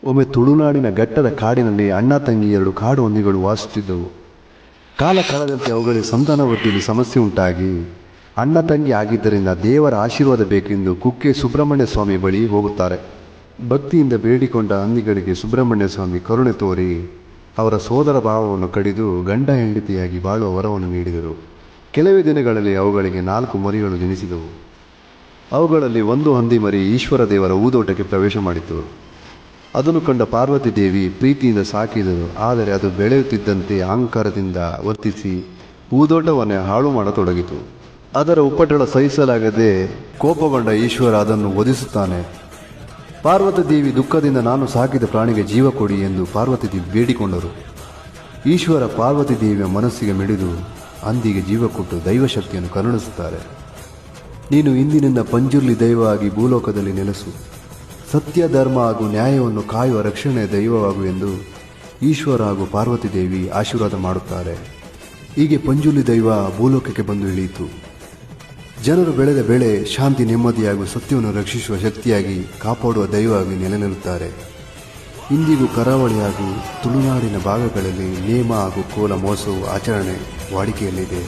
ಒಮ್ಮೆ ತುಳುನಾಡಿನ ಘಟ್ಟದ ಕಾಡಿನಲ್ಲಿ ಅಣ್ಣ ತಂಗಿ ಎರಡು ಕಾಡು ಹಂದಿಗಳು ವಾಸಿಸುತ್ತಿದ್ದವು. ಕಾಲ ಕಾಲದಂತೆ ಅವುಗಳಿಗೆ ಸಂತಾನವೃದ್ಧಿಯಲ್ಲಿ ಸಮಸ್ಯೆ ಉಂಟಾಗಿ ಅಣ್ಣ ತಂಗಿ ಆಗಿದ್ದರಿಂದ ದೇವರ ಆಶೀರ್ವಾದ ಬೇಕೆಂದು ಕುಕ್ಕೆ ಸುಬ್ರಹ್ಮಣ್ಯ ಸ್ವಾಮಿ ಬಳಿ ಹೋಗುತ್ತಾರೆ. ಭಕ್ತಿಯಿಂದ ಬೇಡಿಕೊಂಡ ಹಂದಿಗಳಿಗೆ ಸುಬ್ರಹ್ಮಣ್ಯ ಸ್ವಾಮಿ ಕರುಣೆ ತೋರಿ ಅವರ ಸೋದರ ಭಾವವನ್ನು ಕಡಿದು ಗಂಡ ಹೆಂಡತಿಯಾಗಿ ಬಾಳುವ ವರವನ್ನು ನೀಡಿದರು. ಕೆಲವೇ ದಿನಗಳಲ್ಲಿ ಅವುಗಳಿಗೆ 4 ಮರಿಗಳು ಜನಿಸಿದವು. ಅವುಗಳಲ್ಲಿ ಒಂದು ಹಂದಿ ಮರಿ ಈಶ್ವರ ದೇವರ ಹೂದೋಟಕ್ಕೆ ಪ್ರವೇಶ ಮಾಡಿತು. ಅದನ್ನು ಕಂಡ ಪಾರ್ವತಿ ದೇವಿ ಪ್ರೀತಿಯಿಂದ ಸಾಕಿದರು. ಆದರೆ ಅದು ಬೆಳೆಯುತ್ತಿದ್ದಂತೆ ಅಹಂಕಾರದಿಂದ ವರ್ತಿಸಿ ಹೂದೋಟವನ್ನೇ ಹಾಳು ಮಾಡತೊಡಗಿತು. ಅದರ ಉಪ್ಪಟಳ ಸಹಿಸಲಾಗದೆ ಕೋಪಗೊಂಡ ಈಶ್ವರ ಅದನ್ನು ವಧಿಸುತ್ತಾನೆ. ಪಾರ್ವತಿ ದೇವಿ ದುಃಖದಿಂದ ನಾನು ಸಾಕಿದ ಪ್ರಾಣಿಗೆ ಜೀವ ಕೊಡಿ ಎಂದು ಪಾರ್ವತಿ ದೇವಿ ಬೇಡಿಕೊಂಡರು. ಈಶ್ವರ ಪಾರ್ವತಿ ದೇವಿಯ ಮನಸ್ಸಿಗೆ ಮಿಡಿದು ಹಂದಿಗೆ ಜೀವ ಕೊಟ್ಟು ದೈವಶಕ್ತಿಯನ್ನು ಕರುಣಿಸುತ್ತಾರೆ. ನೀನು ಇಂದಿನಿಂದ ಪಂಜುರ್ಲಿ ದೈವ ಆಗಿ ಭೂಲೋಕದಲ್ಲಿ ನೆಲೆಸು, ಸತ್ಯ ಧರ್ಮ ಹಾಗೂ ನ್ಯಾಯವನ್ನು ಕಾಯುವ ರಕ್ಷಣೆಯ ದೈವವಾಗು ಎಂದು ಈಶ್ವರ ಹಾಗೂ ಪಾರ್ವತಿ ದೇವಿ ಆಶೀರ್ವಾದ ಮಾಡುತ್ತಾರೆ. ಹೀಗೆ ಪಂಜುರ್ಲಿ ದೈವ ಭೂಲೋಕಕ್ಕೆ ಬಂದು ಇಳಿಯಿತು. ಜನರು ಬೆಳೆದ ಬೆಳೆ ಶಾಂತಿ ನೆಮ್ಮದಿ ಹಾಗೂ ಸತ್ಯವನ್ನು ರಕ್ಷಿಸುವ ಶಕ್ತಿಯಾಗಿ ಕಾಪಾಡುವ ದೈವವಾಗಿ ನೆಲೆ ನಿಲ್ಲುತ್ತಾರೆ. ಇಂದಿಗೂ ಕರಾವಳಿ ಹಾಗೂ ತುಳುನಾಡಿನ ಭಾಗಗಳಲ್ಲಿ ನೇಮ ಹಾಗೂ ಕೋಲ ಮಹೋತ್ಸವ ಆಚರಣೆ ವಾಡಿಕೆಯಲ್ಲಿದೆ.